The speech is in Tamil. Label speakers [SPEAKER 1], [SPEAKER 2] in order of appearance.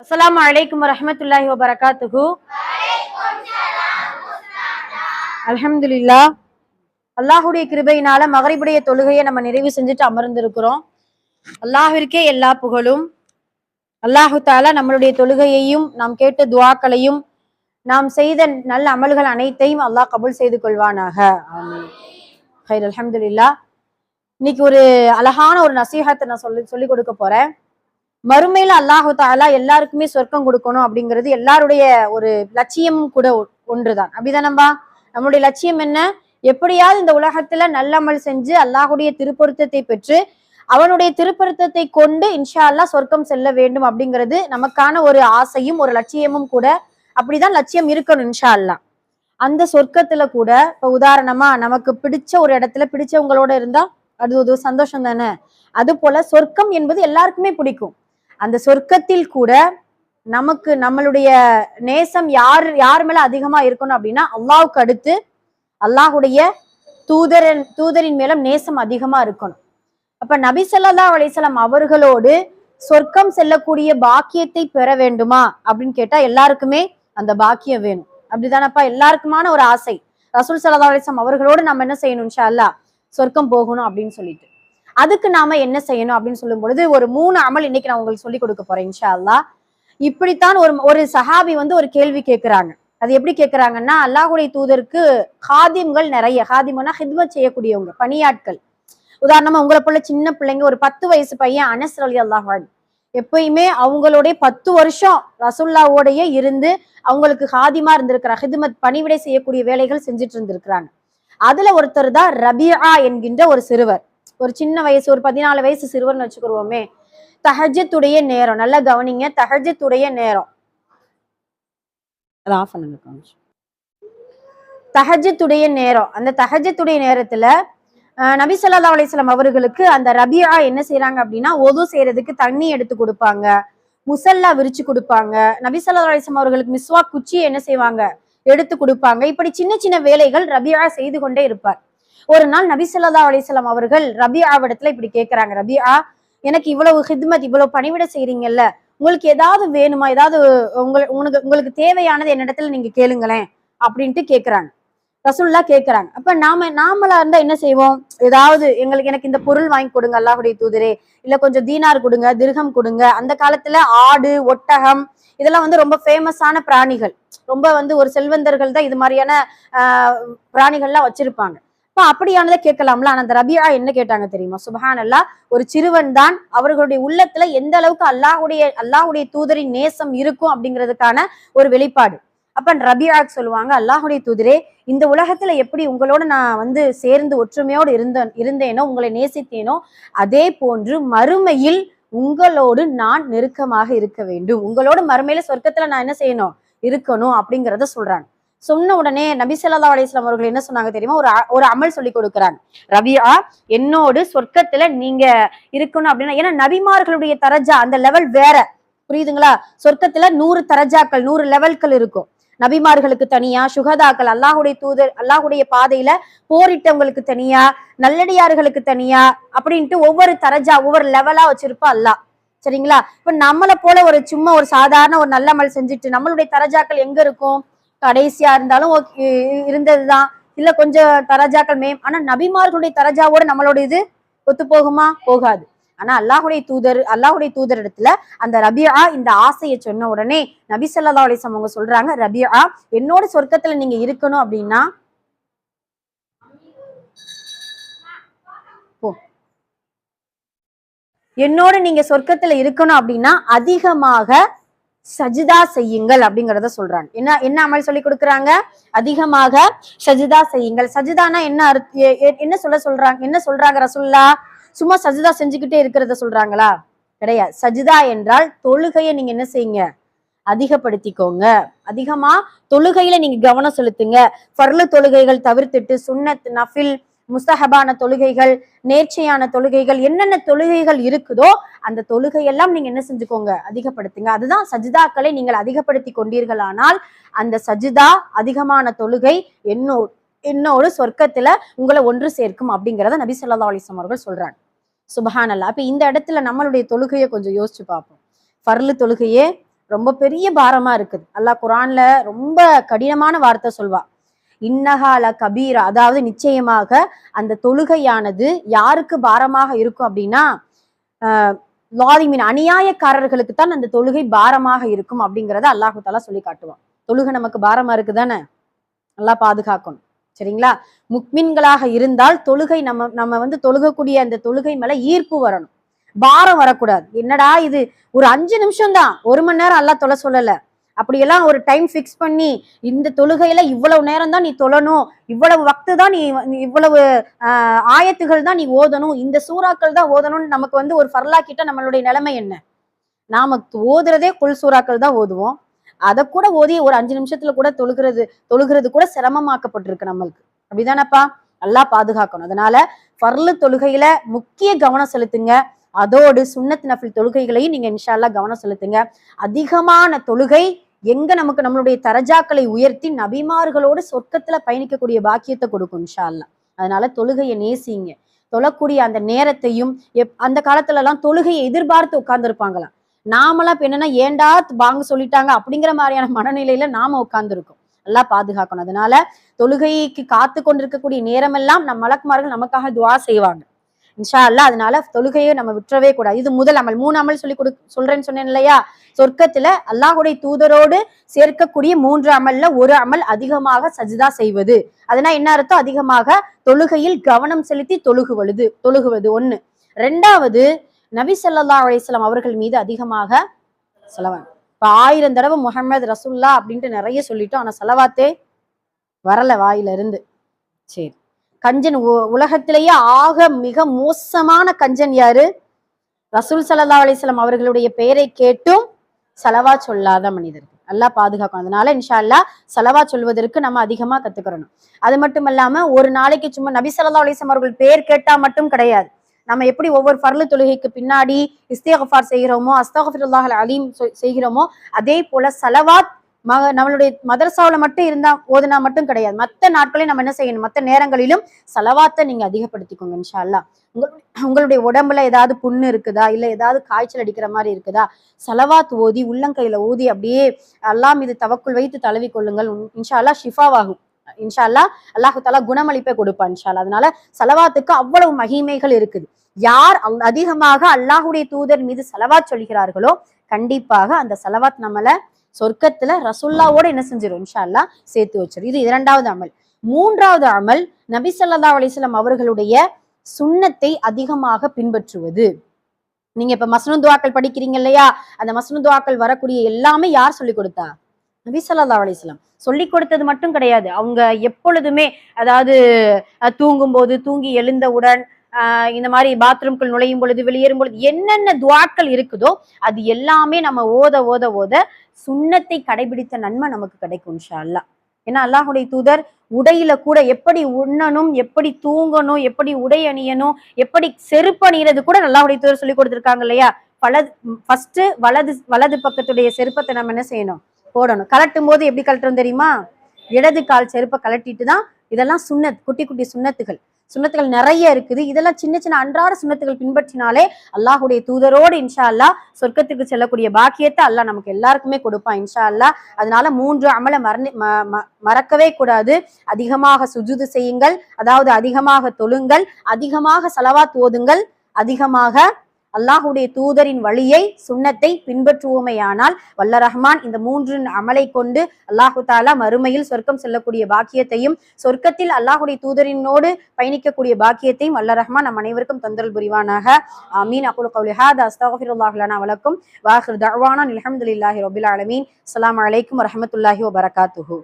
[SPEAKER 1] அஸ்ஸலாமு அலைக்கும் வரஹ்மத்துல்லாஹி வபரகாத்துஹு. அல்ஹம்துலில்லாஹ். அல்லாஹுடைய கிருபையினால மகரிபுடைய தொழுகையை நம்ம நிறைவு செஞ்சுட்டு அமர்ந்திருக்கிறோம். அல்லாஹ்விற்கே எல்லா புகழும். அல்லாஹு தாலா நம்மளுடைய தொழுகையையும் நாம் கேட்ட துஆக்களையும் நாம் செய்த நல்ல அமல்கள் அனைத்தையும் அல்லாஹ் கபூல் செய்து கொள்வானாக. ஆமீன். ஹைர், அல்ஹம்துலில்லாஹ். இன்னைக்கு ஒரு அழகான ஒரு நசீஹத்தை நான் சொல்லி கொடுக்க போறேன். மறுமையில அல்லாஹு தாலா எல்லாருக்குமே சொர்க்கம் கொடுக்கணும் அப்படிங்கிறது எல்லாருடைய ஒரு லட்சியமும் கூட ஒன்றுதான். அப்படிதானம்பா? நம்மளுடைய லட்சியம் என்ன? எப்படியாவது இந்த உலகத்துல நல்லமல் செஞ்சு அல்லாஹுடைய திருப்பொருத்தத்தை பெற்று அவனுடைய திருப்பொருத்தத்தை கொண்டு இன்ஷா அல்லாஹ் சொர்க்கம் செல்ல வேண்டும் அப்படிங்கிறது நமக்கான ஒரு ஆசையும் ஒரு லட்சியமும் கூட. அப்படிதான் லட்சியம் இருக்கணும் இன்ஷா அல்லாஹ். அந்த சொர்க்கத்துல கூட இப்ப உதாரணமா நமக்கு பிடிச்ச ஒரு இடத்துல பிடிச்சவங்களோட இருந்தா அது ஒரு சந்தோஷம் தானே. அது போல சொர்க்கம் என்பது எல்லாருக்குமே பிடிக்கும். அந்த சொர்க்கத்தில் கூட நமக்கு நம்மளுடைய நேசம் யார் மேல அதிகமா இருக்கணும் அப்படின்னா அல்லாஹ்வுக்கு அடுத்து அல்லாஹுடைய தூதரின் மேல நேசம் அதிகமா இருக்கணும். அப்ப நபி ஸல்லல்லாஹு அலைஹி வஸல்லம் அவர்களோடு சொர்க்கம் செல்லக்கூடிய பாக்கியத்தை பெற வேண்டுமா அப்படின்னு கேட்டா எல்லாருக்குமே அந்த பாக்கியம் வேணும். அப்படிதானப்பா? எல்லாருக்குமான ஒரு ஆசை ரசூல் ஸல்லல்லாஹு அலைஹி வஸல்லம் அவர்களோடு நம்ம என்ன செய்யணும்? இன்ஷா அல்லாஹ் சொர்க்கம் போகணும் அப்படின்னு சொல்லிட்டு அதுக்கு நாம என்ன செய்யணும் அப்படின்னு சொல்லும் பொழுது ஒரு 3 அமல் இன்னைக்கு நான் உங்களுக்கு சொல்லி கொடுக்க போறேன் இன்ஷா அல்லாஹ். இப்படித்தான் ஒரு சஹாபி ஒரு கேள்வி கேட்கிறாங்க. அது எப்படி கேட்கிறாங்கன்னா, அல்லாஹ்வுடைய தூதருக்கு ஹாதிம்கள் நிறைய, ஹாதிம்னா ஹித்மத் செய்யக்கூடியவங்க, பணியாட்கள். உதாரணமா உங்களை போல சின்ன பிள்ளைங்க, ஒரு 10 வயசு பையன் அனஸ் ரலியல்லாஹு அன்ஹு, எப்பயுமே அவங்களுடைய 10 வருஷம் ரசூலுல்லாஹ்வோடயே இருந்து அவங்களுக்கு ஹாதிமா இருந்திருக்கிறாங்க, ஹித்மத் பணிவிடை செய்யக்கூடிய வேலைகள் செஞ்சுட்டு இருந்திருக்கிறாங்க. அதுல ஒருத்தர் தான் ரபியா என்கின்ற ஒரு சிறுவர். ஒரு சின்ன வயசு, ஒரு 14 வயசு சிறுவர்னு வச்சுக்கிருவோமே. தஹஜ்ஜுடைய நேரம், நல்லா கவனிங்க, தஹஜ்ஜுடைய நேரம். தஹஜ்ஜுடைய நேரம். அந்த தஹஜ்ஜுடைய நேரத்துல நபி ஸல்லல்லாஹு அலைஹி வஸல்லம் அவர்களுக்கு அந்த ரபியா என்ன செய்யறாங்க அப்படின்னா, ஒது செய்யறதுக்கு தண்ணி எடுத்து கொடுப்பாங்க, முசல்லா விரிச்சு கொடுப்பாங்க. நபி ஸல்லல்லாஹு அலைஹி வஸல்லம் அவர்களுக்கு மிஸ்வாக் குச்சி என்ன செய்வாங்க? எடுத்து கொடுப்பாங்க. இப்படி சின்ன சின்ன வேலைகள் ரபியா செய்து கொண்டே இருப்பார். ஒரு நாள் நபி ஸல்லல்லாஹு அலைஹி வஸல்லம் அவர்கள் ரபியாவிடத்துல இப்படி கேட்கிறாங்க, ரபியா, எனக்கு இவ்வளவு ஹித்மத், இவ்வளவு பணிவிட செய்றீங்கல்ல, உங்களுக்கு ஏதாவது வேணுமா? ஏதாவது உங்களுக்கு தேவையானது என்னிடத்துல நீங்க கேளுங்களேன் அப்படின்ட்டு கேட்கிறாங்க. ரசூலுல்லாஹ் கேட்கிறாங்க. அப்ப நாமளா இருந்தா என்ன செய்வோம்? ஏதாவது எனக்கு இந்த பொருள் வாங்கி கொடுங்க அல்லாஹ்வுடைய தூதரே, இல்ல கொஞ்சம் தீனார் கொடுங்க, திர்ஹம் கொடுங்க. அந்த காலத்துல ஆடு, ஒட்டகம் இதெல்லாம் ரொம்ப ஃபேமஸான பிராணிகள். ரொம்ப ஒரு செல்வந்தர்கள் தான் இது மாதிரியான பிராணிகள்லாம் வச்சிருப்பாங்க. அப்படியானதை கேட்கலாம்ல. ஆனா அந்த ரபியா என்ன கேட்டாங்க தெரியுமா? சுப்ஹானல்லாஹ். ஒரு சிறுவன் தான், அவர்களுடைய உள்ளத்துல எந்த அளவுக்கு அல்லாஹ்வுடைய தூதரின் நேசம் இருக்கும் அப்படிங்கிறதுக்கான ஒரு வெளிப்பாடு. அப்ப ரபியாக்கு சொல்லுவாங்க, அல்லாஹ்வுடைய தூதரே, இந்த உலகத்துல எப்படி உங்களோட நான் சேர்ந்து ஒற்றுமையோடு இருந்தேனோ, உங்களை நேசித்தேனோ, அதே போன்று மறுமையில் உங்களோடு நான் நெருக்கமாக இருக்க வேண்டும். உங்களோட மறுமையில சொர்க்கத்துல நான் என்ன செய்யணும்? இருக்கணும் அப்படிங்கிறத சொல்றாங்க. சொன்ன உடனே நபி ஸல்லல்லாஹு அலைஹி வஸல்லம் அவர்கள் என்ன சொன்னாங்க தெரியுமா? ஒரு அமல் சொல்லி கொடுக்குறாங்க. ரபியா, என்னோடு சொர்க்கத்துல நீங்க இருக்கணும் அப்படின்னா, ஏன்னா நபிமார்களுடைய தரஜா அந்த லெவல் வேற, புரியுதுங்களா? சொர்க்கத்துல 100 தரஜாக்கள், 100 லெவல்கள் இருக்கும். நபிமார்களுக்கு தனியா, சுகதாக்கள், அல்லாஹுடைய பாதையில போரிட்டவங்களுக்கு தனியா, நல்லடியார்களுக்கு தனியா அப்படின்ட்டு ஒவ்வொரு தரஜா, ஒவ்வொரு லெவலா வச்சிருப்பா அல்லாஹ். சரிங்களா? இப்ப நம்மளை போல சும்மா ஒரு சாதாரண ஒரு நல்ல அமல் செஞ்சுட்டு நம்மளுடைய தரஜாக்கள் எங்க இருக்கும்? கடைசியா இருந்தாலும் இருந்ததுதான், இல்ல கொஞ்சம் தரஜாக்கள் ஆனா நபிமார்களுடைய தரஜாவோட நம்மளோட இது ஒத்து போகுமா? போகாது. ஆனா அல்லாஹ்வுடைய தூதர் இடத்துல அந்த ரபியா இந்த ஆசையை சொன்ன உடனே நபி ஸல்லல்லாஹு அலைஹி வஸல்லம் அவங்க சொல்றாங்க, ரபியா, என்னோட சொர்க்கத்துல நீங்க இருக்கணும் அப்படின்னா அதிகமாக சஜிதா செய்யுங்கள் அப்படிங்கறத சொல்றாங்க. என்ன அமல் சொல்லி கொடுக்குறாங்க? அதிகமாக சஜிதா செய்யுங்கள். சஜிதானா என்ன சொல்றாங்க ரசூலுல்லாஹ்? சும்மா சஜிதா செஞ்சுக்கிட்டே இருக்கிறத சொல்றாங்களா? கிடையாது. சஜிதா என்றால் தொழுகையை நீங்க என்ன செய்யுங்க? அதிகப்படுத்திக்கோங்க. அதிகமா தொழுகையில நீங்க கவனம் செலுத்துங்க. ஃபர்லு தொழுகைகள் தவிர்த்துட்டு சுன்னத், நஃபில், முஸ்தஹபான தொழுகைகள், நேர்ச்சையான தொழுகைகள், என்னென்ன தொழுகைகள் இருக்குதோ அந்த தொழுகையெல்லாம் நீங்க என்ன செஞ்சுக்கோங்க? அதிகப்படுத்துங்க. அதுதான் சஜிதாக்களை நீங்கள் அதிகப்படுத்தி கொண்டீர்களானால் அந்த சஜிதா, அதிகமான தொழுகை என்னோடு சொர்க்கத்துல உங்களை ஒன்று சேர்க்கும் அப்படிங்கிறத நபி ஸல்லல்லாஹு அலைஹி வஸல்லம் அவர்கள் சொல்றாங்க. சுப்ஹானல்லாஹ். அப்ப இந்த இடத்துல நம்மளுடைய தொழுகையை கொஞ்சம் யோசிச்சு பார்ப்போம். ஃபர்லு தொழுகையே ரொம்ப பெரிய பாரமா இருக்குது. அல்லாஹ் குர்ஆன்ல ரொம்ப கடினமான வார்த்தை சொல்வா, இன்னஹால கபீரா, அதாவது நிச்சயமாக அந்த தொழுகையானது யாருக்கு பாரமாக இருக்கும் அப்படின்னா லாலிமின் அநியாயக்காரர்களுக்கு தான் அந்த தொழுகை பாரமாக இருக்கும் அப்படிங்கிறத அல்லாஹு தாலா சொல்லி காட்டுவான். தொழுகை நமக்கு பாரமா இருக்குதானே, நல்லா பாதுகாக்கணும். சரிங்களா? முக்மின்களாக இருந்தால் தொழுகை நம்ம தொழுகக்கூடிய அந்த தொழுகை மேல ஈர்ப்பு வரணும், பாரம் வரக்கூடாது. என்னடா இது ஒரு 5 நிமிஷம் தான், 1 மணி நேரம் அல்லாஹ் தொலை சொல்லல. அப்படியெல்லாம் ஒரு டைம் ஃபிக்ஸ் பண்ணி இந்த தொழுகையில இவ்வளவு நேரம் தான் நீ தொழணும், இவ்வளவு வக்து தான் நீ இவ்வளவு ஆயத்துகள் தான் நீ ஓதணும், இந்த சூறாக்கள் தான் ஓதணும்னு நமக்கு ஒரு ஃபர்லா கிட்ட நம்மளுடைய நிலைமை என்ன? நாம ஓதுறதே குல் சூறாக்கள் தான் ஓதுவோம். அதை கூட ஓதி ஒரு 5 நிமிஷத்துல கூட தொழுகிறது கூட சிரமமாக்கப்பட்டிருக்கு நம்மளுக்கு. அப்படிதானப்பா? நல்லா பாதுகாக்கணும். அதனால ஃபர்லு தொழுகையில முக்கிய கவனம் செலுத்துங்க. அதோடு சுன்னத் நஃபில் தொழுகைகளையும் நீங்க இன்ஷா அல்லாஹ் கவனம் செலுத்துங்க. அதிகமான தொழுகை எங்க நமக்கு நம்மளுடைய தரஜாக்களை உயர்த்தி நபிமார்களோடு சொர்க்கத்துல பயணிக்கக்கூடிய பாக்கியத்தை கொடுக்கும் இன்ஷா அல்லாஹ். அதனால தொழுகையை நேசிங்க. தொழக்கூடிய அந்த நேரத்தையும் அந்த காலத்துல எல்லாம் தொழுகையை எதிர்பார்த்து உட்கார்ந்துருப்பாங்களாம். நாமெல்லாம் இப்ப என்னன்னா ஏண்டா பாங்க சொல்லிட்டாங்க அப்படிங்கிற மாதிரியான மனநிலையில நாம உட்கார்ந்துருக்கோம். நல்லா பாதுகாக்கணும். அதனால தொழுகைக்கு காத்து கொண்டிருக்கக்கூடிய நேரமெல்லாம் நம் மலக்குமார்கள் நமக்காக துவா செய்வாங்க இன்ஷா அல்லாஹ். அதனால தொழுகையை நம்ம விட்டுறவே கூடாது. இது முதல் அமல். 3 அமல் சொல்றேன்னு சொன்னேன் இல்லையா? சொர்க்கத்துல அல்லாஹுடைய தூதரோடு சேர்க்கக்கூடிய 3 அமல்ல ஒரு அமல் அதிகமாக சஜ்தா செய்வது. அதனால என்ன அர்த்தம்? அதிகமாக தொழுகையில் கவனம் செலுத்தி தொழுகுவது 1. 2வது, நபி ஸல்லல்லாஹு அலைஹி வஸல்லம் அவர்கள் மீது அதிகமாக ஸலவாத். இப்ப 1000 தடவை முஹம்மது ரசூல்லா அப்படின்ட்டு நிறைய சொல்லிட்டோம், ஆனா ஸலவாத்தே வரல வாயில இருந்து. சரி, கஞ்சன் உலகத்திலேயே ஆக மிக மோசமான கஞ்சன் யாரு? ரசூல் ஸல்லல்லாஹு அலைஹி வஸல்லம் அவர்களுடைய பெயரை கேட்டும் ஸலவாத் சொல்லாத மனிதர்கள். நல்லா பாதுகாக்கணும். அதனால இன்ஷா அல்லாஹ் ஸலவாத் சொல்வதற்கு நம்ம அதிகமா கத்துக்கிறணும். அது மட்டும் இல்லாம ஒரு நாளைக்கு சும்மா நபி ஸல்லல்லாஹு அலைஹி வஸல்லம் அவர்கள் பெயர் கேட்டா மட்டும் கிடையாது. நம்ம எப்படி ஒவ்வொரு ஃபர்லு தொழுகைக்கு பின்னாடி இஸ்திக்ஃபார் செய்கிறோமோ, அஸ்தக்ஃபிருல்லாஹல் அலீம் செய்கிறோமோ, அதே போல ஸலவாத் நம்மளுடைய மதரசாவில் மட்டும் ஓதுனா மட்டும் கிடையாது. மற்ற நாட்களையும் நம்ம என்ன செய்யணும்? மற்ற நேரங்களிலும் ஸலவாத்தை நீங்க அதிகப்படுத்திக்கோங்க இன்ஷா அல்லாஹ். உங்களுடைய உடம்புல ஏதாவது புண்ணு இருக்குதா, இல்ல ஏதாவது காய்ச்சல் அடிக்கிற மாதிரி இருக்குதா, ஸலவாத் ஓதி உள்ளங்கையில ஊதி அப்படியே அல்லாஹ் மீது தவக்குல் வைத்து தழுவி கொள்ளுங்கள். இன்ஷா அல்லாஹ் ஷிஃபாவாகும். இன்ஷா அல்லாஹ் அல்லாஹு தஆலா குணமளிப்பை கொடுப்பான் இன்ஷா அல்லாஹ். அதனால ஸலவாத்துக்கு அவ்வளவு மகிமைகள் இருக்குது. யார் அதிகமாக அல்லாஹுடைய தூதர் மீது ஸலவாத் சொல்கிறார்களோ கண்டிப்பாக அந்த ஸலவாத் நம்மள சொர்க்கத்துல ரசூல்லாவோட என்ன செஞ்சிடும்? இன்ஷா அல்லாஹ் சேர்த்து வச்சிடும். இது 2வது அமல். 3வது அமல், நபி ஸல்லல்லாஹு அலைஹி வஸல்லம் அவர்களுடைய சுன்னத்தை அதிகமாக பின்பற்றுவது. நீங்க இப்ப மஸ்னூன் துஆக்கள் படிக்கிறீங்க இல்லையா? அந்த மஸ்னூன் துஆக்கள் வரக்கூடிய எல்லாமே யார் சொல்லி கொடுத்தா? நபி ஸல்லல்லாஹு அலைஹி வஸல்லம் சொல்லி கொடுத்தது மட்டும் கிடையாது. அவங்க எப்பொழுதுமே, அதாவது தூங்கும்போது, தூங்கி எழுந்தவுடன், இந்த மாதிரி பாத்ரூம்குள் நுழையும் பொழுது, வெளியேறும் பொழுது என்னென்ன துஆக்கள் இருக்குதோ அது எல்லாமே நம்ம ஓத சுன்னத்தை கடைபிடித்த நன்மை நமக்கு கிடைக்கும் இன்ஷா அல்லாஹ். ஏன்னா அல்லாஹுடைய தூதர் உடையில கூட எப்படி உண்ணணும், எப்படி தூங்கணும், எப்படி உடை அணியணும், எப்படி செருப்பு அணியறது கூட அல்லாஹுடைய தூதர் சொல்லி கொடுத்திருக்காங்க இல்லையா? ஃபர்ஸ்ட் வலது பக்கத்துடைய செருப்பத்தை நம்ம என்ன செய்யணும்? போடணும். கலட்டும் போது எப்படி கலட்டுறோம் தெரியுமா? இடது கால் செருப்பை கலட்டிட்டு தான். இதெல்லாம் சுன்னத், குட்டி குட்டி சுன்னத்துகள் நிறைய இருக்குது. இதெல்லாம் சின்ன சின்ன அன்றாட சுன்னத்துகள் பின்பற்றினாலே அல்லாஹுடைய தூதரோடு இன்ஷா அல்லாஹ் சொர்க்கத்துக்கு செல்லக்கூடிய பாக்கியத்தை அல்லாஹ் நமக்கு எல்லாருக்குமே கொடுப்பான் இன்ஷா அல்லாஹ். அதனால 3 அமலை மறக்கவே கூடாது. அதிகமாக சுஜூது செய்யுங்கள், அதாவது அதிகமாக தொழுங்கள், அதிகமாக ஸலவாத் ஓதுங்கள், அதிகமாக அல்லாஹுடைய தூதரின் வழியை சுன்னத்தை பின்பற்றுவோமையானால் வல்ல ரஹ்மான் இந்த 3 அமலை கொண்டு அல்லாஹு தாலா மறுமையில் சொர்க்கம் செல்லக்கூடிய பாக்கியத்தையும், சொர்க்கத்தில் அல்லாஹுடைய தூதரினோடு பயணிக்கக்கூடிய பாக்கியத்தையும் வல்ல ரஹ்மான் நம் அனைவருக்கும் தந்தல் புரிவானாக. ஆமீன். அகூலு கௌலி ஹாதா அஸ்தக்ஃபிருல்லாஹ் லனா வ லக்கும் வ ஆகிரு தஅவானா அல்ஹம்துலில்லாஹி ரப்பில் ஆலமீன். அஸ்ஸலாமு அலைக்கும் வ ரஹ்மத்துல்லாஹி வ பரகாத்துஹு.